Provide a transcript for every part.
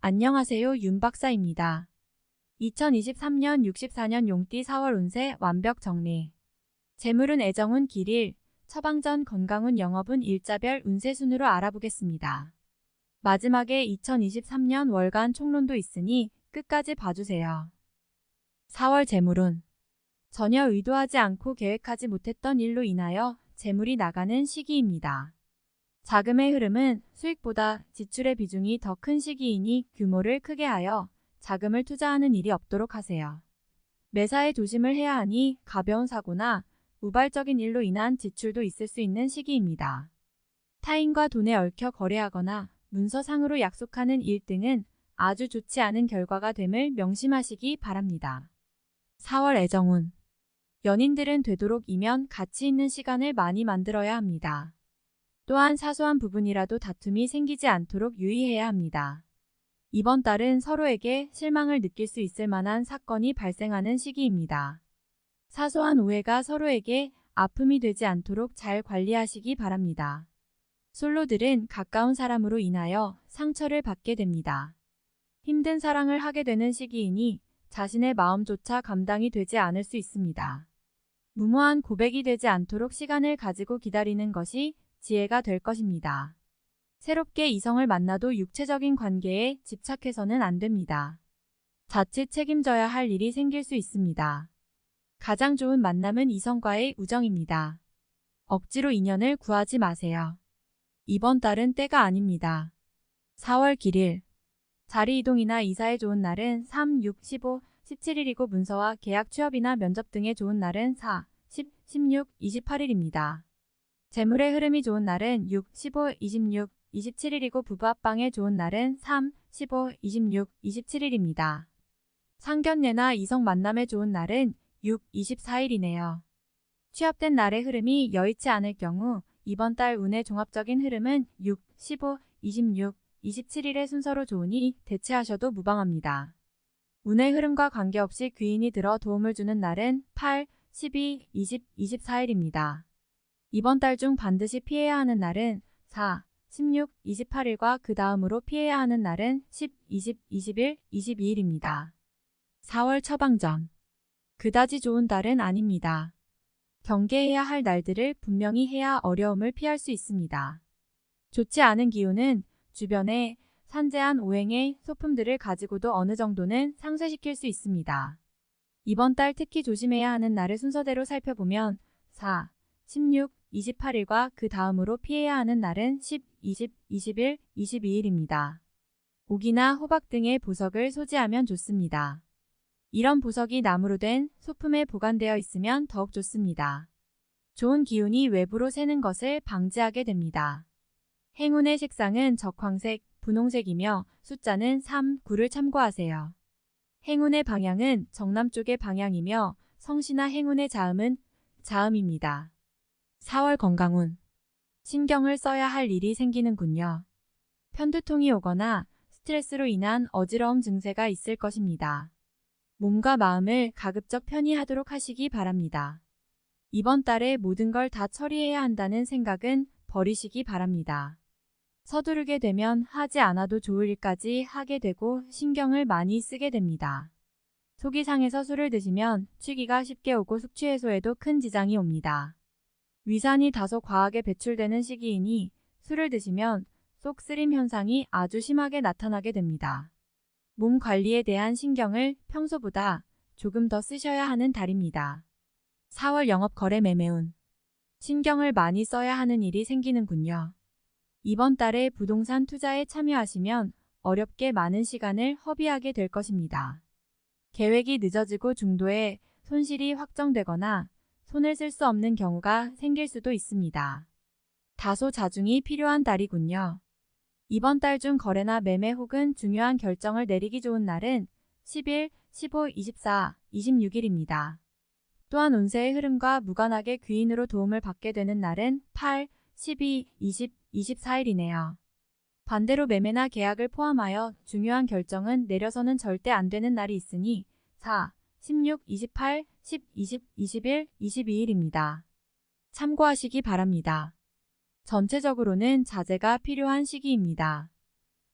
안녕하세요, 윤 박사입니다. 2023년 64년 용띠 4월 운세 완벽 정리. 재물운 애정운 길일, 처방전 건강운 영업운 일자별 운세 순으로 알아보겠습니다. 마지막에 2023년 월간 총론도 있으니 끝까지 봐주세요. 4월 재물운. 전혀 의도하지 않고 계획하지 못했던 일로 인하여 재물이 나가는 시기입니다. 자금의 흐름은 수익보다 지출의 비중이 더 큰 시기이니 규모를 크게 하여 자금을 투자하는 일이 없도록 하세요. 매사에 조심을 해야 하니 가벼운 사고나 우발적인 일로 인한 지출도 있을 수 있는 시기입니다. 타인과 돈에 얽혀 거래하거나 문서상으로 약속하는 일 등은 아주 좋지 않은 결과가 됨을 명심하시기 바랍니다. 4월 애정운. 연인들은 되도록 이면 가치 있는 시간을 많이 만들어야 합니다. 또한 사소한 부분이라도 다툼이 생기지 않도록 유의해야 합니다. 이번 달은 서로에게 실망을 느낄 수 있을 만한 사건이 발생하는 시기입니다. 사소한 오해가 서로에게 아픔이 되지 않도록 잘 관리하시기 바랍니다. 솔로들은 가까운 사람으로 인하여 상처를 받게 됩니다. 힘든 사랑을 하게 되는 시기이니 자신의 마음조차 감당이 되지 않을 수 있습니다. 무모한 고백이 되지 않도록 시간을 가지고 기다리는 것이 지혜가 될 것입니다. 새롭게 이성을 만나도 육체적인 관계에 집착해서는 안 됩니다. 자칫 책임져야 할 일이 생길 수 있습니다. 가장 좋은 만남은 이성과의 우정입니다. 억지로 인연을 구하지 마세요. 이번 달은 때가 아닙니다. 4월 길일. 자리 이동이나 이사에 좋은 날은 3, 6, 15, 17일이고 문서와 계약 취업이나 면접 등에 좋은 날은 4, 10, 16, 28일입니다. 재물의 흐름이 좋은 날은 6, 15, 26, 27일이고 부부 합방에 좋은 날은 3, 15, 26, 27일입니다. 상견례나 이성 만남에 좋은 날은 6, 24일이네요. 취업된 날의 흐름이 여의치 않을 경우 이번 달 운의 종합적인 흐름은 6, 15, 26, 27일의 순서로 좋으니 대체하셔도 무방합니다. 운의 흐름과 관계없이 귀인이 들어 도움을 주는 날은 8, 12, 20, 24일입니다. 이번 달 중 반드시 피해야 하는 날은 4, 16, 28일과 그 다음으로 피해야 하는 날은 10, 20, 21, 22일입니다. 4월 처방전. 그다지 좋은 달은 아닙니다. 경계해야 할 날들을 분명히 해야 어려움을 피할 수 있습니다. 좋지 않은 기운은 주변에 산재한 오행의 소품들을 가지고도 어느 정도는 상쇄시킬 수 있습니다. 이번 달 특히 조심해야 하는 날을 순서대로 살펴보면 4, 16, 28일과 그 다음으로 피해야 하는 날은 10, 20, 21, 22일입니다. 옥이나 호박 등의 보석을 소지하면 좋습니다. 이런 보석이 나무로 된 소품에 보관되어 있으면 더욱 좋습니다. 좋은 기운이 외부로 새는 것을 방지하게 됩니다. 행운의 색상은 적황색, 분홍색이며 숫자는 3, 9를 참고하세요. 행운의 방향은 정남쪽의 방향이며 성씨나 행운의 자음은 자음입니다. 4월 건강운. 신경을 써야 할 일이 생기는군요. 편두통이 오거나 스트레스로 인한 어지러움 증세가 있을 것입니다. 몸과 마음을 가급적 편히 하도록 하시기 바랍니다. 이번 달에 모든 걸 다 처리해야 한다는 생각은 버리시기 바랍니다. 서두르게 되면 하지 않아도 좋을 일까지 하게 되고 신경을 많이 쓰게 됩니다. 속이 상해서 술을 드시면 취기가 쉽게 오고 숙취 해소에도 큰 지장이 옵니다. 위산이 다소 과하게 배출되는 시기이니 술을 드시면 속 쓰림 현상이 아주 심하게 나타나게 됩니다. 몸 관리에 대한 신경을 평소보다 조금 더 쓰셔야 하는 달입니다. 4월 영업 거래 매매운. 신경을 많이 써야 하는 일이 생기는군요. 이번 달에 부동산 투자에 참여하시면 어렵게 많은 시간을 허비하게 될 것입니다. 계획이 늦어지고 중도에 손실이 확정되거나 손을 쓸 수 없는 경우가 생길 수도 있습니다. 다소 자중이 필요한 달이군요. 이번 달 중 거래나 매매 혹은 중요한 결정을 내리기 좋은 날은 11, 15, 24, 26일입니다. 또한 운세의 흐름과 무관하게 귀인으로 도움을 받게 되는 날은 8, 12, 20, 24일이네요. 반대로 매매나 계약을 포함하여 중요한 결정은 내려서는 절대 안 되는 날이 있으니 4, 16, 28, 10, 20, 21, 22일입니다. 참고하시기 바랍니다. 전체적으로는 자제가 필요한 시기입니다.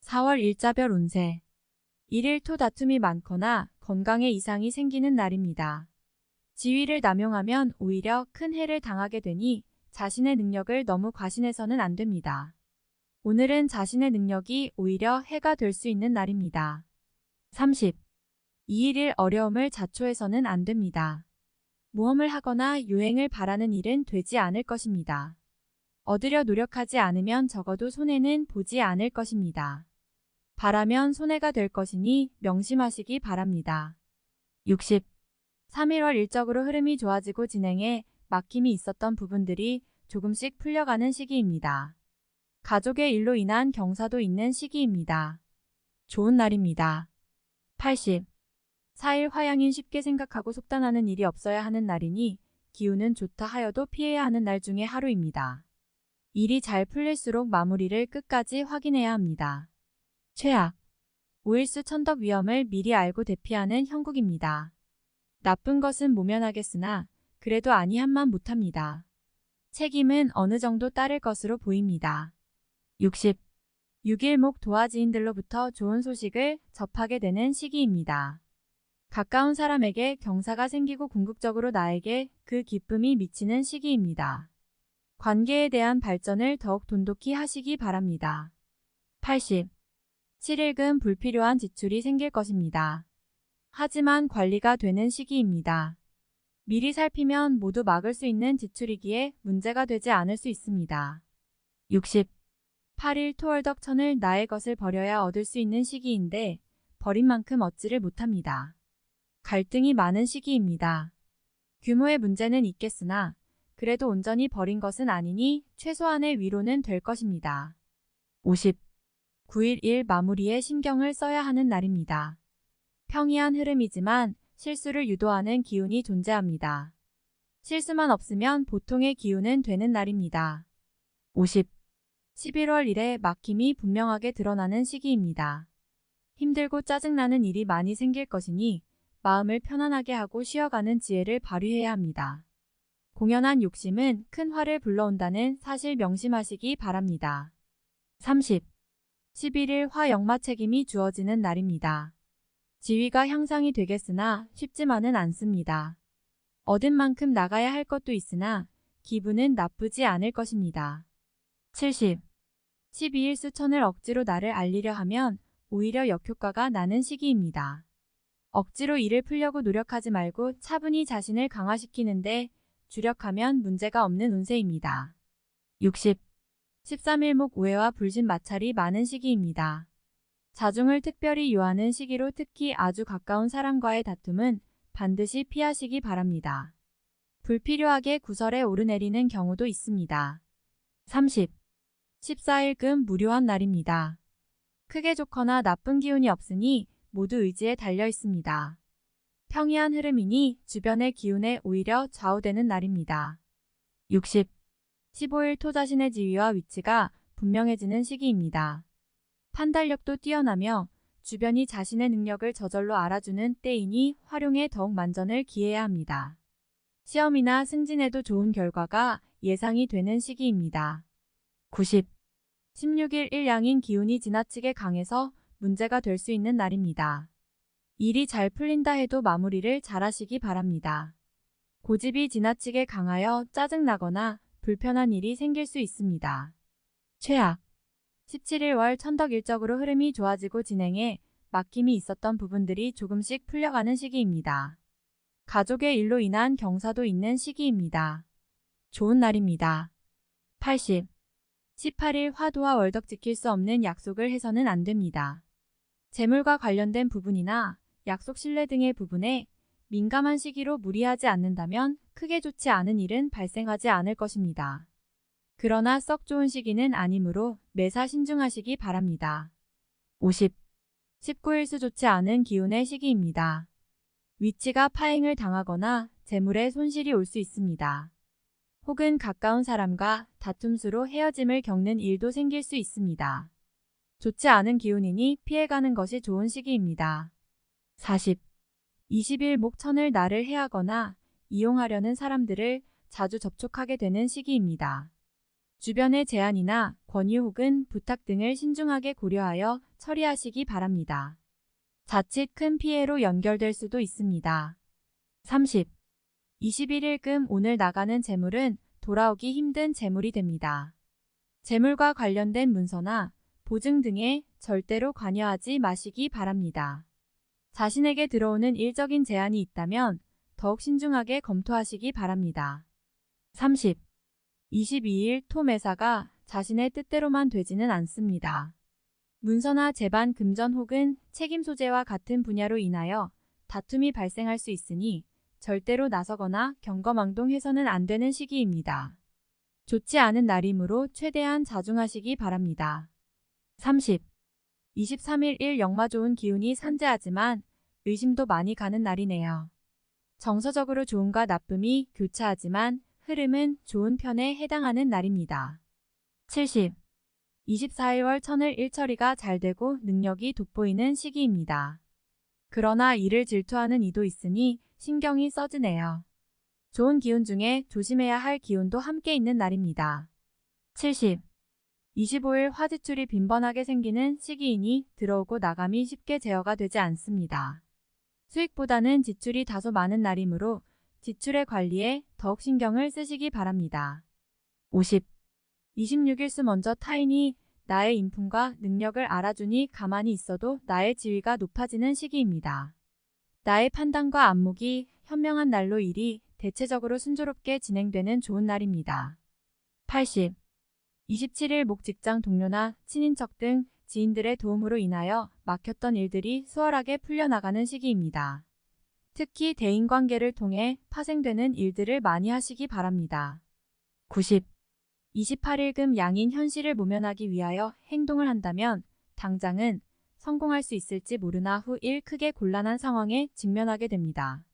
4월 일자별 운세. 일일 토 다툼이 많거나 건강에 이상이 생기는 날입니다. 지위를 남용하면 오히려 큰 해를 당하게 되니 자신의 능력을 너무 과신해서는 안 됩니다. 오늘은 자신의 능력이 오히려 해가 될 수 있는 날입니다. 30. 2일일 어려움을 자초해서는 안 됩니다. 모험을 하거나 유행을 바라는 일은 되지 않을 것입니다. 얻으려 노력하지 않으면 적어도 손해는 보지 않을 것입니다. 바라면 손해가 될 것이니 명심하시기 바랍니다. 60. 3일월 일적으로 흐름이 좋아지고 진행에 막힘이 있었던 부분들이 조금씩 풀려가는 시기입니다. 가족의 일로 인한 경사도 있는 시기입니다. 좋은 날입니다. 80. 4일 화양인 쉽게 생각하고 속단하는 일이 없어야 하는 날이니 기운은 좋다 하여도 피해야 하는 날 중에 하루입니다. 일이 잘 풀릴수록 마무리를 끝까지 확인해야 합니다. 최악. 5일수 천덕 위험을 미리 알고 대피하는 형국입니다. 나쁜 것은 모면하겠으나 그래도 아니한만 못합니다. 책임은 어느 정도 따를 것으로 보입니다. 60. 6일목 도화지인들로부터 좋은 소식을 접하게 되는 시기입니다. 가까운 사람에게 경사가 생기고 궁극적으로 나에게 그 기쁨이 미치는 시기입니다. 관계에 대한 발전을 더욱 돈독히 하시기 바랍니다. 80. 7일금 불필요한 지출이 생길 것입니다. 하지만 관리가 되는 시기입니다. 미리 살피면 모두 막을 수 있는 지출이기에 문제가 되지 않을 수 있습니다. 60. 8일 토월덕천을 나의 것을 버려야 얻을 수 있는 시기인데 버린 만큼 얻지를 못합니다. 갈등이 많은 시기입니다. 규모의 문제는 있겠으나 그래도 온전히 버린 것은 아니니 최소한의 위로는 될 것입니다. 50. 9일 일 마무리에 신경을 써야 하는 날입니다. 평이한 흐름이지만 실수를 유도하는 기운이 존재합니다. 실수만 없으면 보통의 기운은 되는 날입니다. 50. 11월 1에 막힘이 분명하게 드러나는 시기입니다. 힘들고 짜증나는 일이 많이 생길 것이니 마음을 편안하게 하고 쉬어가는 지혜를 발휘해야 합니다. 공연한 욕심은 큰 화를 불러온다는 사실 명심하시기 바랍니다. 30. 11일 화역마 책임이 주어지는 날입니다. 지위가 향상이 되겠으나 쉽지만은 않습니다. 얻은 만큼 나가야 할 것도 있으나 기분은 나쁘지 않을 것입니다. 70. 12일 수천을 억지로 나를 알리려 하면 오히려 역효과가 나는 시기입니다. 억지로 일을 풀려고 노력하지 말고 차분히 자신을 강화시키는데 주력하면 문제가 없는 운세입니다. 60. 13일목 우해와 불신 마찰이 많은 시기입니다. 자중을 특별히 요하는 시기로 특히 아주 가까운 사람과의 다툼은 반드시 피하시기 바랍니다. 불필요하게 구설에 오르내리는 경우도 있습니다. 30. 14일금 무료한 날입니다. 크게 좋거나 나쁜 기운이 없으니 모두 의지에 달려 있습니다. 평이한 흐름이니 주변의 기운에 오히려 좌우되는 날입니다. 60. 15일 토 자신의 지위와 위치가 분명해지는 시기입니다. 판단력도 뛰어나며 주변이 자신의 능력을 저절로 알아주는 때이니 활용에 더욱 만전을 기해야 합니다. 시험이나 승진에도 좋은 결과가 예상이 되는 시기입니다. 90. 16일 일양인 기운이 지나치게 강해서 문제가 될 수 있는 날입니다. 일이 잘 풀린다 해도 마무리를 잘하시기 바랍니다. 고집이 지나치게 강하여 짜증나거나 불편한 일이 생길 수 있습니다. 최악. 17일 월 천덕 일적으로 흐름이 좋아지고 진행에 막힘이 있었던 부분들이 조금씩 풀려가는 시기입니다. 가족의 일로 인한 경사도 있는 시기입니다. 좋은 날입니다. 80. 18일 화도와 월덕 지킬 수 없는 약속을 해서는 안 됩니다. 재물과 관련된 부분이나 약속 신뢰 등의 부분에 민감한 시기로 무리하지 않는다면 크게 좋지 않은 일은 발생하지 않을 것입니다. 그러나 썩 좋은 시기는 아니므로 매사 신중하시기 바랍니다. 50. 19일수 좋지 않은 기운의 시기입니다. 위치가 파행을 당하거나 재물에 손실이 올 수 있습니다. 혹은 가까운 사람과 다툼수로 헤어짐을 겪는 일도 생길 수 있습니다. 좋지 않은 기운이니 피해가는 것이 좋은 시기입니다. 40. 20일 목천을 나를 해하거나 이용하려는 사람들을 자주 접촉하게 되는 시기입니다. 주변의 제안이나 권유 혹은 부탁 등을 신중하게 고려하여 처리하시기 바랍니다. 자칫 큰 피해로 연결될 수도 있습니다. 30. 21일 금 오늘 나가는 재물은 돌아오기 힘든 재물이 됩니다. 재물과 관련된 문서나 보증 등에 절대로 관여하지 마시기 바랍니다. 자신에게 들어오는 일적인 제안이 있다면 더욱 신중하게 검토하시기 바랍니다. 30. 22일 토 매사가 자신의 뜻대로만 되지는 않습니다. 문서나 재반 금전 혹은 책임 소재와 같은 분야로 인하여 다툼이 발생할 수 있으니 절대로 나서거나 경거망동해서는 안 되는 시기입니다. 좋지 않은 날이므로 최대한 자중하시기 바랍니다. 30. 23일 일 역마 좋은 기운이 산재하지만 의심도 많이 가는 날이네요. 정서적으로 좋음과 나쁨이 교차하지만 흐름은 좋은 편에 해당하는 날입니다. 70. 24일월 천을 일처리가 잘 되고 능력이 돋보이는 시기입니다. 그러나 이를 질투하는 이도 있으니 신경이 써지네요. 좋은 기운 중에 조심해야 할 기운도 함께 있는 날입니다. 70. 25일 화지출이 빈번하게 생기는 시기이니 들어오고 나감이 쉽게 제어가 되지 않습니다. 수익보다는 지출이 다소 많은 날이므로 지출의 관리에 더욱 신경을 쓰시기 바랍니다. 50. 26일수 먼저 타인이 나의 인품과 능력을 알아주니 가만히 있어도 나의 지위가 높아지는 시기입니다. 나의 판단과 안목이 현명한 날로 일이 대체적으로 순조롭게 진행되는 좋은 날입니다. 80. 27일 목 직장 동료나 친인척 등 지인들의 도움으로 인하여 막혔던 일들이 수월하게 풀려나가는 시기입니다. 특히 대인관계를 통해 파생되는 일들을 많이 하시기 바랍니다. 90. 28일 금 양인 현실을 모면하기 위하여 행동을 한다면 당장은 성공할 수 있을지 모르나 후 일 크게 곤란한 상황에 직면하게 됩니다.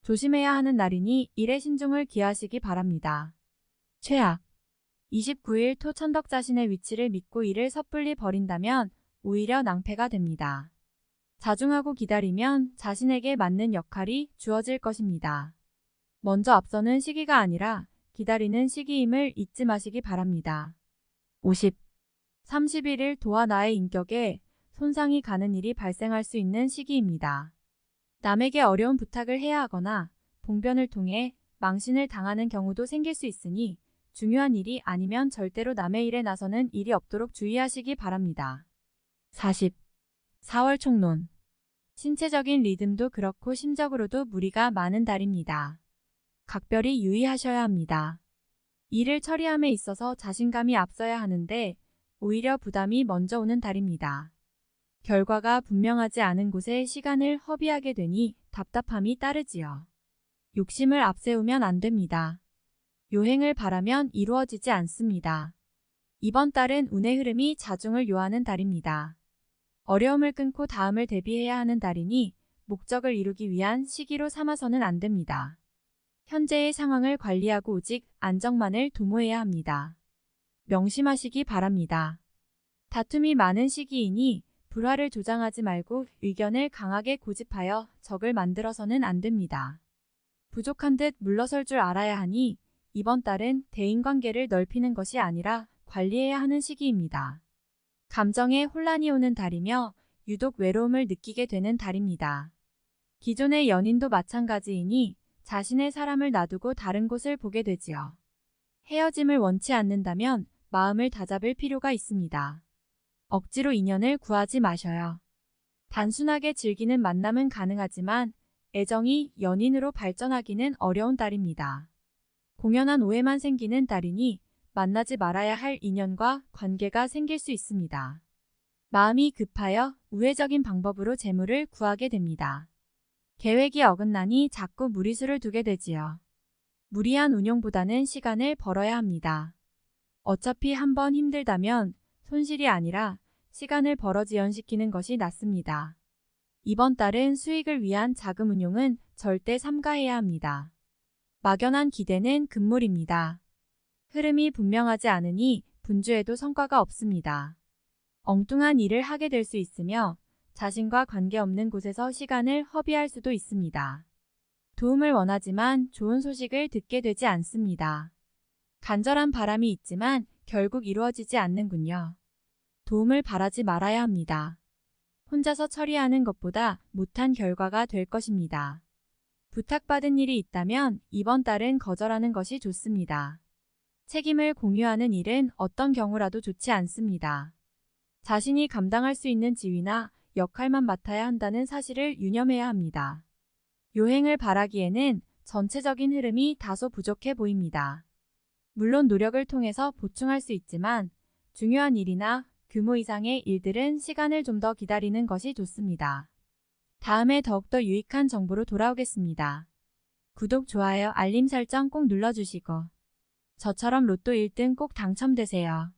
조심해야 하는 날이니 일에 신중을 기하시기 바랍니다. 최악. 29일 토 천덕 자신의 위치를 믿고 일을 섣불리 벌인다면 오히려 낭패가 됩니다. 자중하고 기다리면 자신에게 맞는 역할이 주어질 것입니다. 먼저 앞서는 시기가 아니라 기다리는 시기임을 잊지 마시기 바랍니다. 50. 31일 도와 나의 인격에 손상이 가는 일이 발생할 수 있는 시기입니다. 남에게 어려운 부탁을 해야 하거나 봉변을 통해 망신을 당하는 경우도 생길 수 있으니 중요한 일이 아니면 절대로 남의 일에 나서는 일이 없도록 주의하시기 바랍니다. 40. 4월 총론. 신체적인 리듬도 그렇고 심적으로도 무리가 많은 달입니다. 각별히 유의하셔야 합니다. 일을 처리함에 있어서 자신감이 앞서야 하는데 오히려 부담이 먼저 오는 달입니다. 결과가 분명하지 않은 곳에 시간을 허비하게 되니 답답함이 따르지요. 욕심을 앞세우면 안 됩니다. 요행을 바라면 이루어지지 않습니다. 이번 달은 운의 흐름이 자중을 요하는 달입니다. 어려움을 끊고 다음을 대비해야 하는 달이니 목적을 이루기 위한 시기로 삼아서는 안 됩니다. 현재의 상황을 관리하고 오직 안정만을 도모해야 합니다. 명심하시기 바랍니다. 다툼이 많은 시기이니 불화를 조장하지 말고 의견을 강하게 고집하여 적을 만들어서는 안 됩니다. 부족한 듯 물러설 줄 알아야 하니 이번 달은 대인관계를 넓히는 것이 아니라 관리해야 하는 시기입니다. 감정에 혼란이 오는 달이며 유독 외로움을 느끼게 되는 달입니다. 기존의 연인도 마찬가지이니 자신의 사람을 놔두고 다른 곳을 보게 되지요. 헤어짐을 원치 않는다면 마음을 다잡을 필요가 있습니다. 억지로 인연을 구하지 마셔요. 단순하게 즐기는 만남은 가능하지만 애정이 연인으로 발전하기는 어려운 달입니다. 공연한 오해만 생기는 달이니 만나지 말아야 할 인연과 관계가 생길 수 있습니다. 마음이 급하여 우회적인 방법으로 재물을 구하게 됩니다. 계획이 어긋나니 자꾸 무리수를 두게 되지요. 무리한 운용보다는 시간을 벌어야 합니다. 어차피 한번 힘들다면 손실이 아니라 시간을 벌어 지연시키는 것이 낫습니다. 이번 달은 수익을 위한 자금 운용은 절대 삼가해야 합니다. 막연한 기대는 금물입니다. 흐름이 분명하지 않으니 분주해도 성과가 없습니다. 엉뚱한 일을 하게 될 수 있으며 자신과 관계없는 곳에서 시간을 허비할 수도 있습니다. 도움을 원하지만 좋은 소식을 듣게 되지 않습니다. 간절한 바람이 있지만 결국 이루어지지 않는군요. 도움을 바라지 말아야 합니다. 혼자서 처리하는 것보다 못한 결과가 될 것입니다. 부탁받은 일이 있다면 이번 달은 거절하는 것이 좋습니다. 책임을 공유하는 일은 어떤 경우라도 좋지 않습니다. 자신이 감당할 수 있는 지위나 역할만 맡아야 한다는 사실을 유념해야 합니다. 요행을 바라기에는 전체적인 흐름이 다소 부족해 보입니다. 물론 노력을 통해서 보충할 수 있지만 중요한 일이나 규모 이상의 일들은 시간을 좀 더 기다리는 것이 좋습니다. 다음에 더욱더 유익한 정보로 돌아오겠습니다. 구독, 좋아요, 알림 설정 꼭 눌러주시고 저처럼 로또 1등 꼭 당첨되세요.